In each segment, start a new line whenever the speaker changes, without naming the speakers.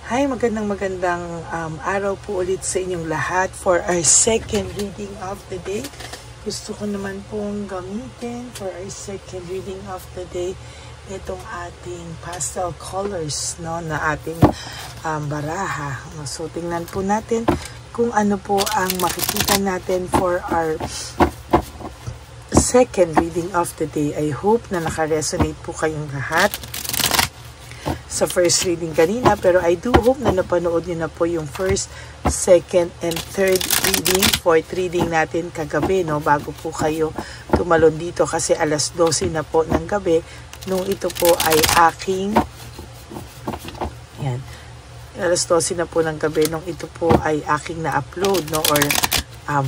Hi, magandang araw po ulit sa inyong lahat for our second reading of the day. Gusto ko naman pong gamitin for our second reading of the day itong ating pastel colors, no, na ating baraha. So, tingnan po natin kung ano po ang makikita natin for our second reading of the day. I hope na naka-resonate po kayong lahat sa first reading kanina, pero I do hope na napanood nyo na po yung first, second, and third reading, fourth reading natin kagabi, no, bago po kayo tumalon dito kasi alas 12 na po ng gabi nung ito po ay aking alas 12 na po ng gabi nung ito po ay aking na-upload, no, or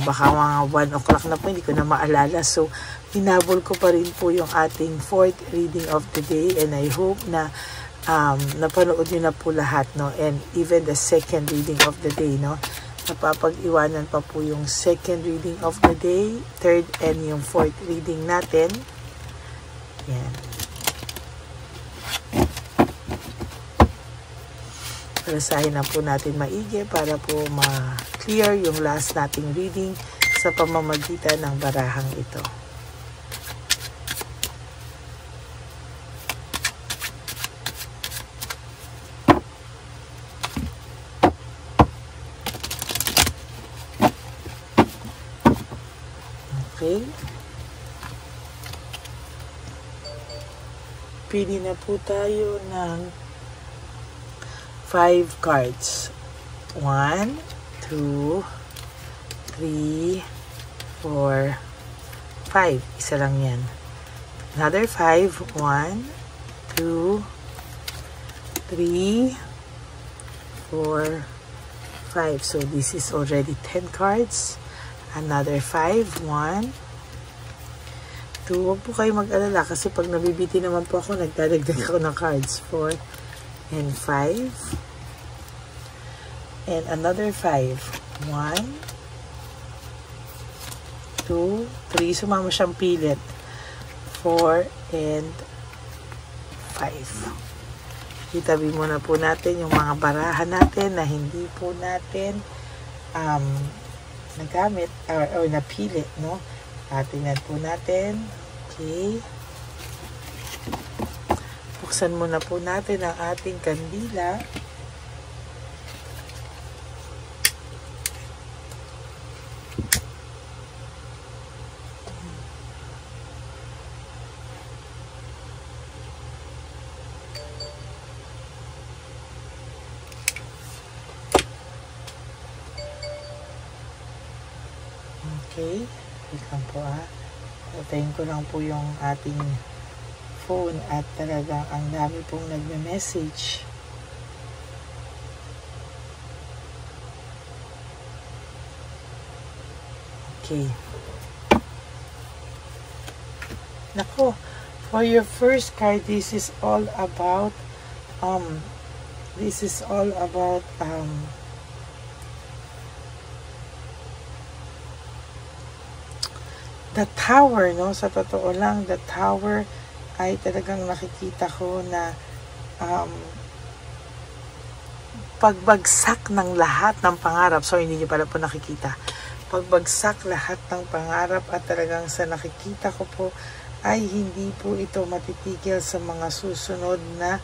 baka mga 1 o'clock na po, hindi ko na maalala. So, hinabol ko pa rin po yung ating fourth reading of the day, and I hope na napanood nyo na po lahat, no, and even the second reading of the day, no, napapag-iwanan pa po yung second reading of the day, third, and yung fourth reading natin. Yan. Basahin na po natin maigi para po ma-clear yung last nating reading sa pamamagitan ng barahang ito. Okay. Pili na po tayo ng 5 cards. 1, 2, 3, 4, 5. Isa lang yan. Another 5. 1, 2, 3, 4, 5. So this is already 10 cards. Another 5. 1, 2. Huwag po kayo mag-alala kasi pag nabibiti naman po ako, nagdadagdag ako ng cards. 4 and 5. And another 5. 1, 2, 3. Sumama siyang pilit. 4 and 5. Itabi muna po natin yung mga barahan natin na hindi po natin nagamit or napili, no? Tingnan po natin. Okay. Buksan muna po natin ang ating kandila. Okay. Wait lang po Patayin ko lang po yung ating phone at talagang ang dami pong nagme-message. Okay. Nako, for your first card, this is all about the tower, no? Sa totoo lang, the tower ay talagang nakikita ko na pagbagsak ng lahat ng pangarap. So, hindi nyo pala po nakikita. Pagbagsak lahat ng pangarap at talagang sa nakikita ko po ay hindi po ito matitigil sa mga susunod na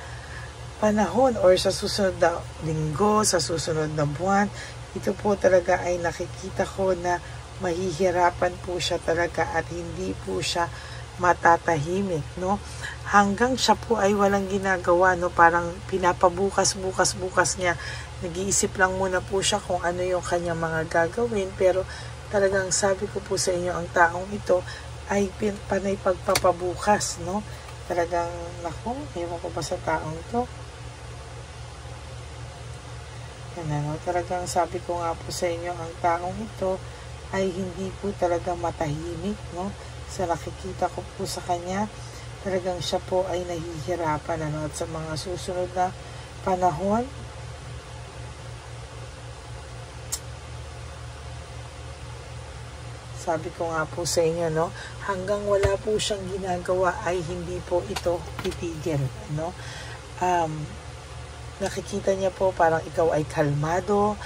panahon or sa susunod na linggo, sa susunod na buwan. Ito po talaga ay nakikita ko na mahihirapan po siya talaga at hindi po siya matatahimik, no? Hanggang siya po ay walang ginagawa, no? Parang pinapabukas niya. Nag-iisip lang muna po siya kung ano yung kanyang mga gagawin, pero talagang sabi ko po sa inyo, ang taong ito ay panay pagpapabukas, no? Talagang, naku, ewan ko ba sa taong ito? Yan, no? Talagang sabi ko nga po sa inyo, ang taong ito ay hindi po talaga matahimik, no? Sa nakikita ko po sa kanya, talagang siya po ay nahihirapan, ano? At sa mga susunod na panahon, sabi ko nga po sa inyo, no? Hanggang wala po siyang ginagawa ay hindi po ito titigil, no? nakikita niya po parang ikaw ay kalmado,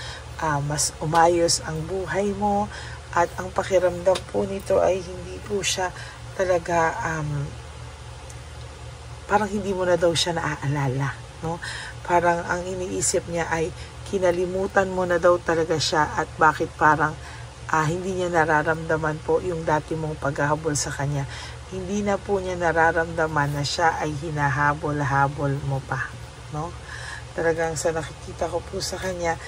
mas umayos ang buhay mo, at ang pakiramdam po nito ay hindi po siya talaga, parang hindi mo na daw siya naaalala, no? Parang ang iniisip niya ay kinalimutan mo na daw talaga siya, at bakit parang hindi niya nararamdaman po yung dati mong paghahabol sa kanya. Hindi na po niya nararamdaman na siya ay hinahabol-habol mo pa, no? Talagang sa nakikita ko po sa kanya,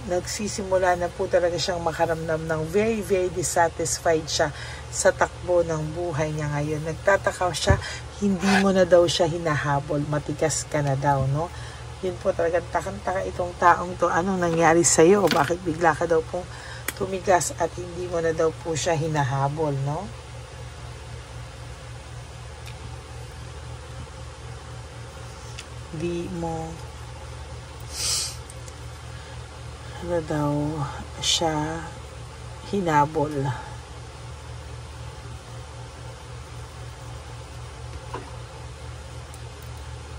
nagsisimula na po talaga siyang makaramdam ng very, very dissatisfied siya sa takbo ng buhay niya ngayon. Nagtataka siya, hindi mo na daw siya hinahabol, matigas ka na daw, no? Yun po talagang takang-taka itong taong to, anong nangyari sa'yo? Bakit bigla ka daw pong tumigas at hindi mo na daw po siya hinahabol, no? Di mo na daw siya hinabol.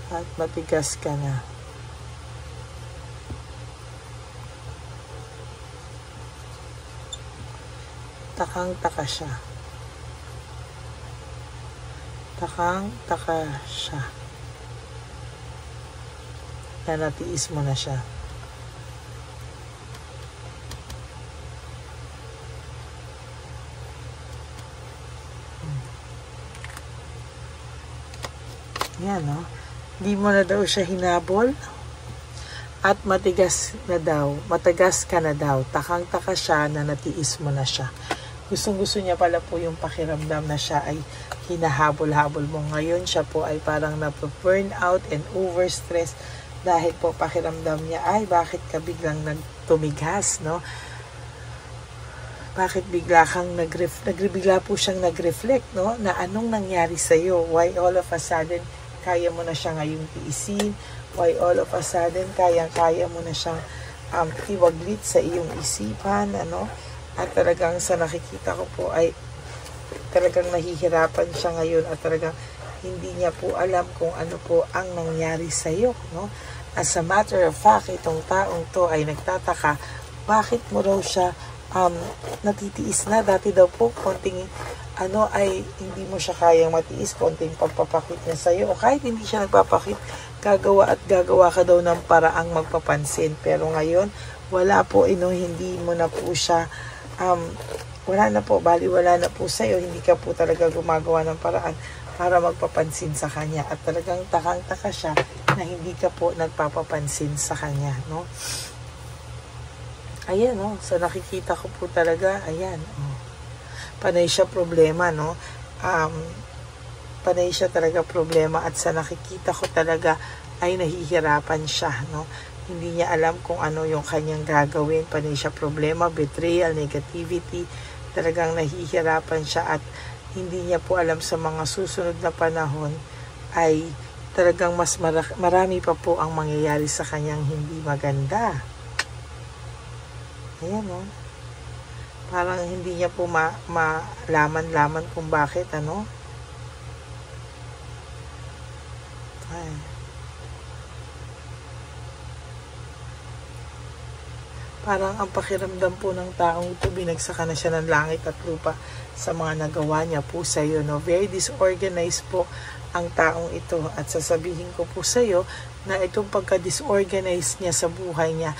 At matigas ka na. Takang-taka siya. Takang-taka siya. Na natiis mo na siya. Yan, no? Di mo na daw siya hinabol at matigas ka na daw. Takang-taka siya na natiis mo na siya. Gustong-gusto niya pala po yung pakiramdam na siya ay hinahabol-habol mo. Ngayon siya po ay parang na-burn out and overstress dahil po pakiramdam niya, ay bakit ka biglang nagtumigas, no? Bakit bigla po siyang nag-reflect, no? Na anong nangyari sa'yo? Why all of a sudden kaya mo na siya ngayong tiisin? Why all of a sudden kaya mo na siyang iwaglit sa iyong isipan, ano? At talagang sa nakikita ko po ay talagang nahihirapan siya ngayon at talagang hindi niya po alam kung ano po ang nangyari sa iyo, no? As a matter of fact, itong taong to ay nagtataka, bakit mo raw siya natitiis na? Dati daw po konting ay hindi mo siya kayang matiis, konting pagpapakit niya sa iyo, o kahit hindi siya nagpapakit, gagawa ka daw ng paraang magpapansin. Pero ngayon wala po, hindi mo na po siya wala na po sa iyo, hindi ka po talaga gumagawa ng paraan para magpapansin sa kanya, at talagang takang-taka siya na hindi ka po nagpapapansin sa kanya, no? Ayan, no? So nakikita ko po talaga, ayan, panay siya problema, no? Panay siya talaga problema, at sa nakikita ko talaga ay nahihirapan siya, no? Hindi niya alam kung ano yung kanyang gagawin. Panay siya problema, betrayal, negativity. Talagang nahihirapan siya, at hindi niya po alam sa mga susunod na panahon ay talagang mas marami pa po ang mangyayari sa kanyang hindi maganda. Ayan, no? Parang hindi niya po malaman kung bakit, ano? Ay. Parang ang pakiramdam po ng taong ito, binagsakan na siya ng langit at lupa sa mga nagawa niya po sa iyo, no? Very disorganized po ang taong ito, at sasabihin ko po sa iyo na itong pagka-disorganized niya sa buhay niya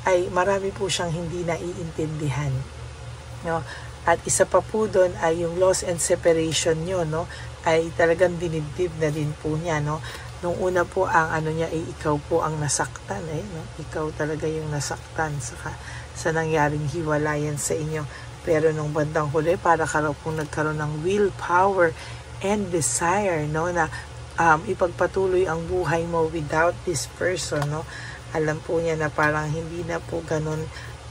ay marami po siyang hindi naiintindihan, no? At isa pa po doon ay yung loss and separation niyo, no? Ay talagang dinibdib na din po niya, no? Nung una po ang niya ay ikaw po ang nasaktan, no? Ikaw talaga yung nasaktan sa nangyaring hiwalayan sa inyo. Pero nung bandang huli, para ka raw pong nagkaroon ng willpower and desire, no? Na ipagpatuloy ang buhay mo without this person, no? Alam po niya na parang hindi na po ganun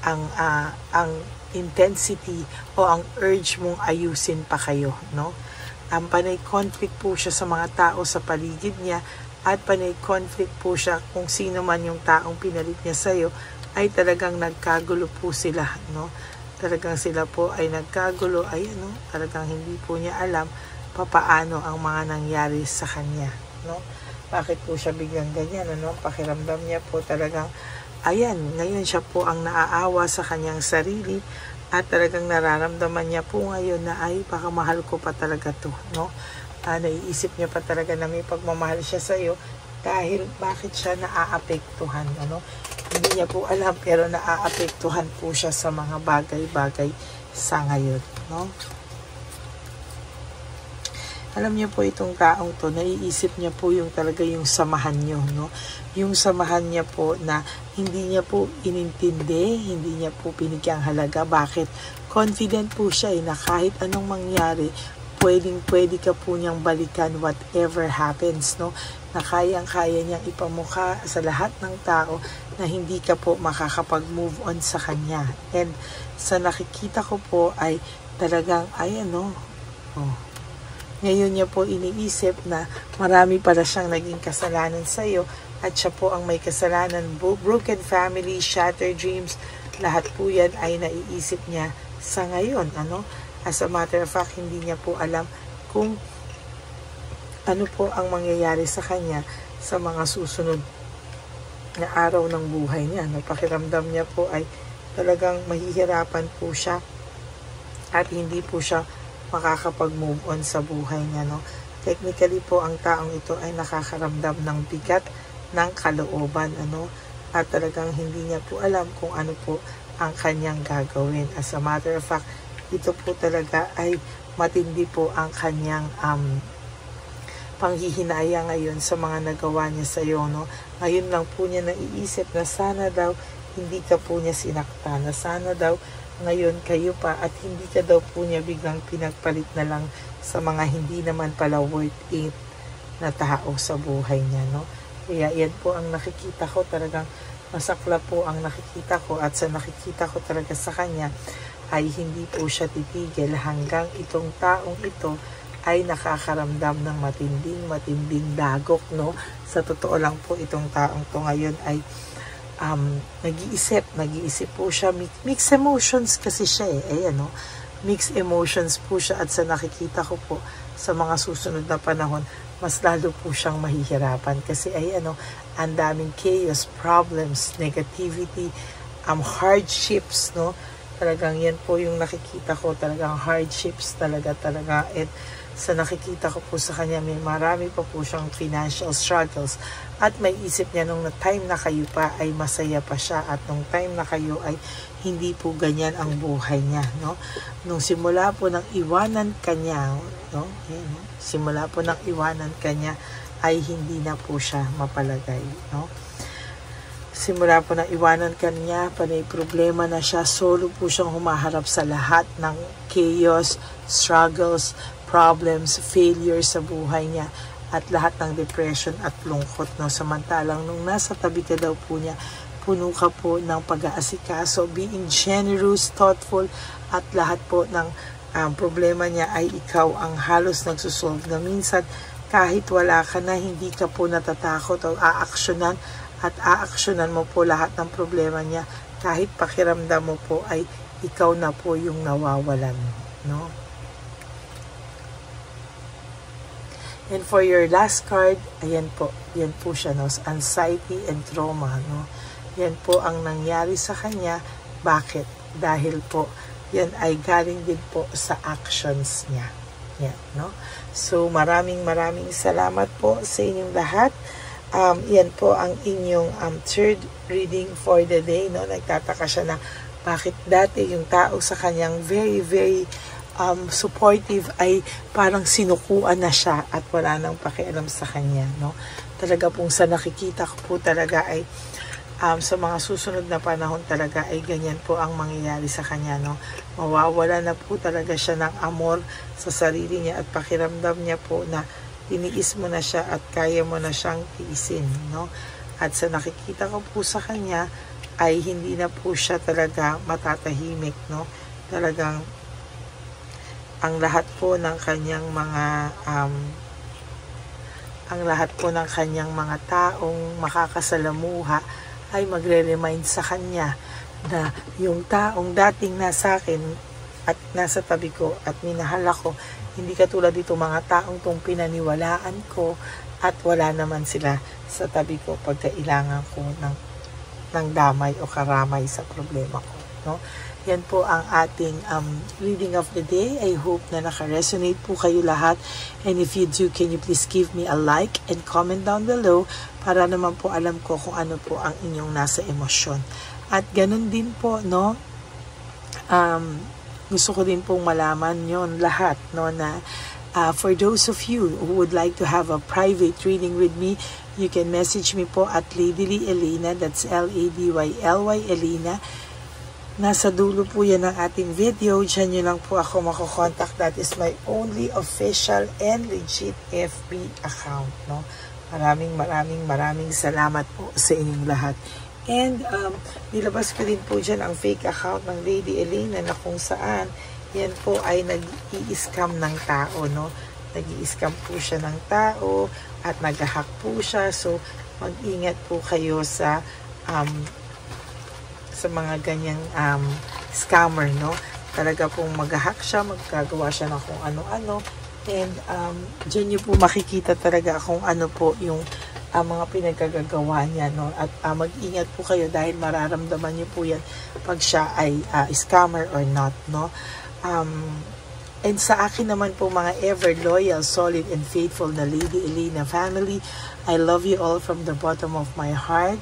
ang intensity o ang urge mong ayusin pa kayo, no? Panay conflict po siya sa mga tao sa paligid niya, at panay conflict po siya kung sino man yung taong pinalit niya sa'yo, ay talagang nagkagulo po sila, no? Talagang sila po ay nagkagulo, ay talagang hindi po niya alam papaano ang mga nangyari sa kanya, no? bakit po siya biglang ganyan, ano? Pakiramdam niya po talagang, ayan, ngayon siya po ang naaawa sa kanyang sarili at talagang nararamdaman niya po ngayon na ay baka mahal ko pa talaga to, no? Naiisip niya pa talaga na may pagmamahal siya sa iyo dahil bakit siya naaapektuhan, ano? Hindi niya po alam pero naaapektuhan po siya sa mga bagay-bagay sa ngayon, no? Alam niyo po itong taong to, naiisip niya po yung talaga yung samahan niyo, no? Yung samahan niya po na hindi niya po inintindi, hindi niya po binigyang halaga. Bakit? Confident po siya na kahit anong mangyari, pwede ka po niyang balikan whatever happens, no? Na kayang-kaya niyang ipamukha sa lahat ng tao na hindi ka po makakapag-move on sa kanya. And sa nakikita ko po ay talagang, ay ano, ngayon niya po iniisip na marami pala siyang naging kasalanan sa iyo at siya po ang may kasalanan. Broken family, shattered dreams, lahat po yan ay naiisip niya sa ngayon, ano? As a matter of fact, hindi niya po alam kung ano po ang mangyayari sa kanya sa mga susunod na araw ng buhay niya. Pakiramdam niya po ay talagang mahihirapan po siya at hindi po siya makakapag-move on sa buhay niya, no? Technically po, ang taong ito ay nakakaramdam ng bigat ng kalooban, ano? At talagang hindi niya po alam kung ano po ang kanyang gagawin. As a matter of fact, ito po talaga ay matindi po ang kanyang panghihinaya ngayon sa mga nagawa niya sa iyo, no? Ngayon lang po niya naiisip na sana daw hindi ka po niya sinaktan, na sana daw ngayon kayo pa at hindi ka daw po niya biglang pinagpalit na lang sa mga hindi naman pala worth it na tao sa buhay niya, no? Kaya yan po ang nakikita ko, talagang masakla po ang nakikita ko at sa nakikita ko talaga sa kanya ay hindi po siya titigil hanggang itong taong ito ay nakakaramdam ng matinding dagok, no? Sa totoo lang po, itong taong to ngayon ay nag-iisip po siya, mixed emotions kasi siya ayan, no? Mixed emotions po siya at sa nakikita ko po sa mga susunod na panahon, mas lalo po siyang mahihirapan kasi ayan, no? Ang daming chaos, problems, negativity, hardships, no? Talagang yan po yung nakikita ko, talagang hardships talaga, at sa nakikita ko po sa kanya, may marami pa po siyang financial struggles at may isip niya nung time na kayo pa ay masaya pa siya at nung time na kayo ay hindi po ganyan ang buhay niya, no? Nung simula po ng iwanan kanya, no? Yan, no? Simula po ng iwanan kanya ay hindi na po siya mapalagay, no? Simula po ng iwanan kanya, panay problema na siya, solo po siyang humaharap sa lahat ng chaos, struggles, problems, failures sa buhay niya at lahat ng depression at lungkot, no? Samantalang nung nasa tabi ka daw po niya, puno ka po ng pag-aasikaso, being generous, thoughtful, at lahat po ng problema niya ay ikaw ang halos nagsusolve na minsan kahit wala ka na, hindi ka po natatakot o aaksyonan at aaksyonan mo po lahat ng problema niya kahit pakiramdam mo po ay ikaw na po yung nawawalan, no? And for your last card, ayan po, yan po siya, no? Anxiety and trauma, no? Yan po ang nangyari sa kanya. Bakit? Dahil po, yan ay galing din po sa actions niya. Yan, no? So, maraming salamat po sa inyong lahat. Yan po ang inyong third reading for the day, no? Nagtataka siya na bakit dati yung tao sa kanyang very supportive ay parang sinukuan na siya at wala nang pakialam sa kanya, no? Talaga pong sa nakikita ko po talaga ay sa mga susunod na panahon talaga ay ganyan po ang mangyayari sa kanya, no? Mawawala na po talaga siya ng amor sa sarili niya at pakiramdam niya po na tiniis mo na siya at kaya mo na siyang tiisin, no? At sa nakikita ko po sa kanya ay hindi na po siya talaga matatahimik, no? Talagang ang lahat po ng kanyang mga taong makakasalamuha ay magre-remind sa kanya na yung taong dating nasa akin at nasa tabi ko at minahal ako, hindi katulad dito mga taong tong pinaniwalaan ko at wala naman sila sa tabi ko pag kailangan ko ng damay o karamay sa problema ko, no? Yan po ang ating reading of the day. I hope na naka-resonate po kayo lahat. And if you do, can you please give me a like and comment down below para naman po alam ko kung ano po ang inyong nasa emosyon. At ganun din po, no? Gusto ko din pong malaman yon lahat, no, na for those of you who would like to have a private reading with me, you can message me po at Ladyly Elena, that's Ladyly Elena. Nasa dulo po yan ng ating video. Diyan nyo lang po ako makokontak. That is my only official and legit FB account, no? Maraming salamat po sa inyong lahat. And nilabas ko din po dyan ang fake account ng Lady Elena na kung saan yan po ay nag-i-scam ng tao, no? Nag-i-scam po siya ng tao at nag-hack po siya. So mag-ingat po kayo sa mga ganyang scammer, no? Talaga pong mag-hack siya, magkagawa siya ng kung ano-ano. And dyan nyo po makikita talaga kung ano po yung mga pinagkagagawa niya, no? At mag-ingat po kayo dahil mararamdaman nyo po yan pag siya ay scammer or not, no? And sa akin naman po mga ever loyal, solid, and faithful na Lady Elena family, I love you all from the bottom of my heart.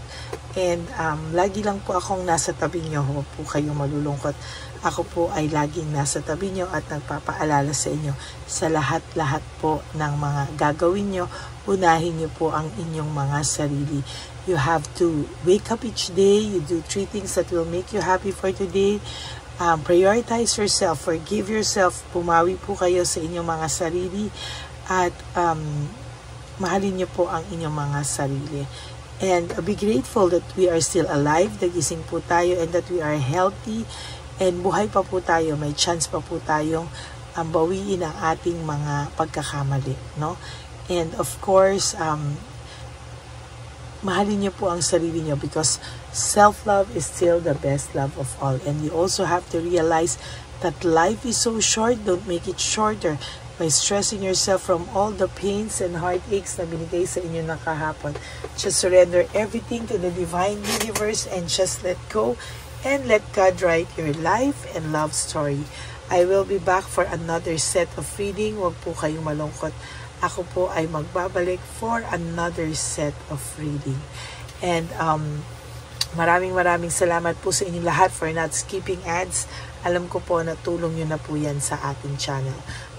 And lagi lang po akong nasa tabi nyo. Huwag po kayong malulungkot. Ako po ay laging nasa tabi nyo at nagpapaalala sa inyo sa lahat-lahat po ng mga gagawin nyo. Unahin nyo po ang inyong mga sarili. You have to wake up each day. You do 3 things that will make you happy for today. Prioritize yourself, forgive yourself, pumawi po kayo sa inyong mga sarili at mahalin niyo po ang inyong mga sarili. And be grateful that we are still alive, nagising po tayo, and that we are healthy, and buhay pa po tayo, may chance pa po tayong bawiin ang ating mga pagkakamali, no? And of course, mahalin niyo po ang sarili niyo because self-love is still the best love of all. And you also have to realize that life is so short. Don't make it shorter by stressing yourself from all the pains and heartaches na binigay sa inyo ng kahapon. Just surrender everything to the divine universe and just let go and let God write your life and love story. I will be back for another set of reading. Huwag po kayong malungkot. Ako po ay magbabalik for another set of reading. And maraming salamat po sa inyong lahat for not skipping ads. Alam ko po na tulong nyo na po yan sa ating channel.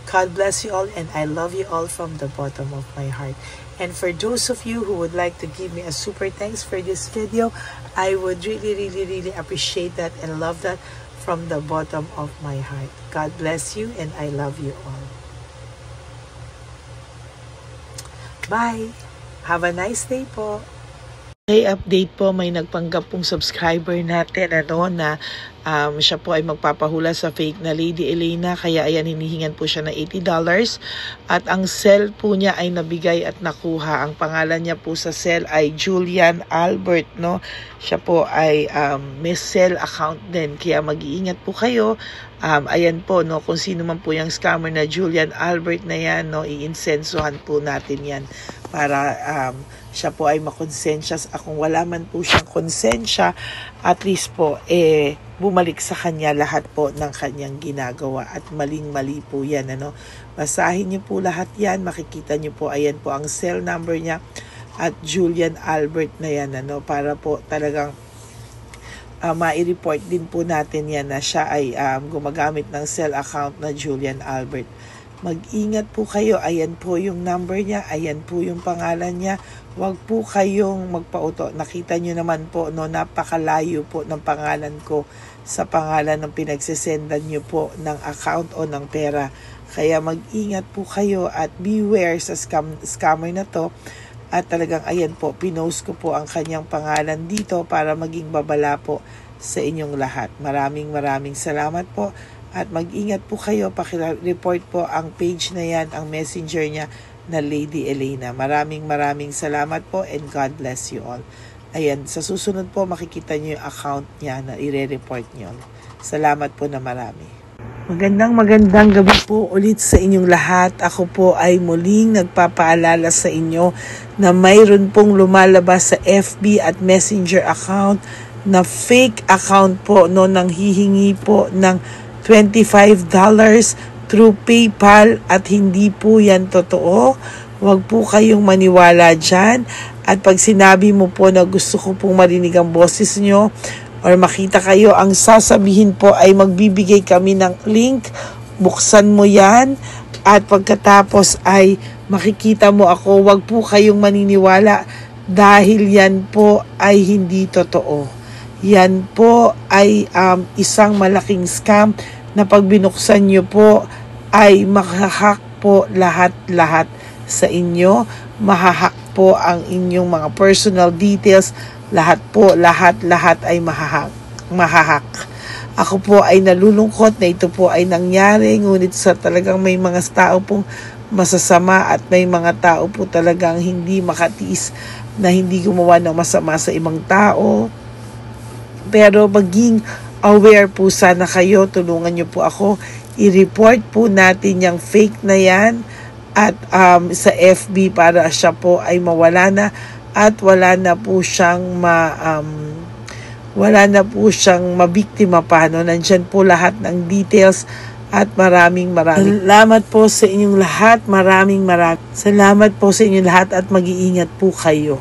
God bless you all and I love you all from the bottom of my heart. And for those of you who would like to give me a super thanks for this video, I would really appreciate that and love that from the bottom of my heart. God bless you and I love you all. Bye! Have a nice day po! Hey, update po, may nagpanggap pong subscriber natin na siya po ay magpapahula sa fake na Lady Elena, kaya ayan, hinihingan po siya ng $80 at ang cell po niya ay nabigay at nakuha. Ang pangalan niya po sa cell ay Julian Albert, no? Siya po ay may cell account din, kaya mag-iingat po kayo. Ayan po, no, kung sino man po yung scammer na Julian Albert na yan, no, iinsensuhan po natin yan para siya po ay makonsensya. Kung wala man po siyang konsensya, at least po bumalik sa kanya lahat po ng kanyang ginagawa at maling-mali po yan, ano. Basahin niyo po lahat yan, makikita niyo po, ayan po ang cell number niya at Julian Albert na yan, ano, para po talagang ma-report din po natin yan na siya ay gumagamit ng cell account na Julian Albert. Mag-ingat po kayo. Ayan po yung number niya. Ayan po yung pangalan niya. Huwag po kayong magpauto. Nakita nyo naman po, no, napakalayo po ng pangalan ko sa pangalan ng pinagsesendan nyo po ng account o ng pera. Kaya mag-ingat po kayo at beware sa scammer na to. At talagang ayan po, pinost ko po ang kanyang pangalan dito para maging babala po sa inyong lahat. Maraming salamat po. At mag-ingat po kayo, pakireport po ang page na yan, ang messenger niya na Lady Elena. Maraming salamat po and God bless you all. Ayan, sa susunod po makikita niyo yung account niya na i-report niyo. Salamat po na marami. Magandang gabi po ulit sa inyong lahat. Ako po ay muling nagpapaalala sa inyo na mayroon pong lumalabas sa FB at Messenger account na fake account po no, nang hihingi po ng $25 through PayPal at hindi po yan totoo. Huwag po kayong maniwala dyan. At pag sinabi mo po na gusto ko pong marinig ang boses nyo, or makita kayo, ang sasabihin po ay magbibigay kami ng link, buksan mo yan, at pagkatapos ay makikita mo ako. Huwag po kayong maniniwala dahil yan po ay hindi totoo. Yan po ay isang malaking scam na pag binuksan nyo po ay mahahack po lahat-lahat sa inyo. Mahahack po ang inyong mga personal details. Lahat ay mahahak. Ako po ay nalulungkot na ito po ay nangyari, ngunit sa talagang may mga tao pong masasama at may mga tao po talagang hindi makatiis na hindi gumawa ng masama sa ibang tao. Pero maging aware po sana kayo, tulungan niyo po ako, i-report po natin yung fake na yan at sa FB para siya po ay mawala na. At wala na po siyang mabiktima pa, no? Nandyan po lahat ng details at maraming salamat po sa inyong lahat. Maraming salamat po sa inyong lahat at mag-iingat po kayo.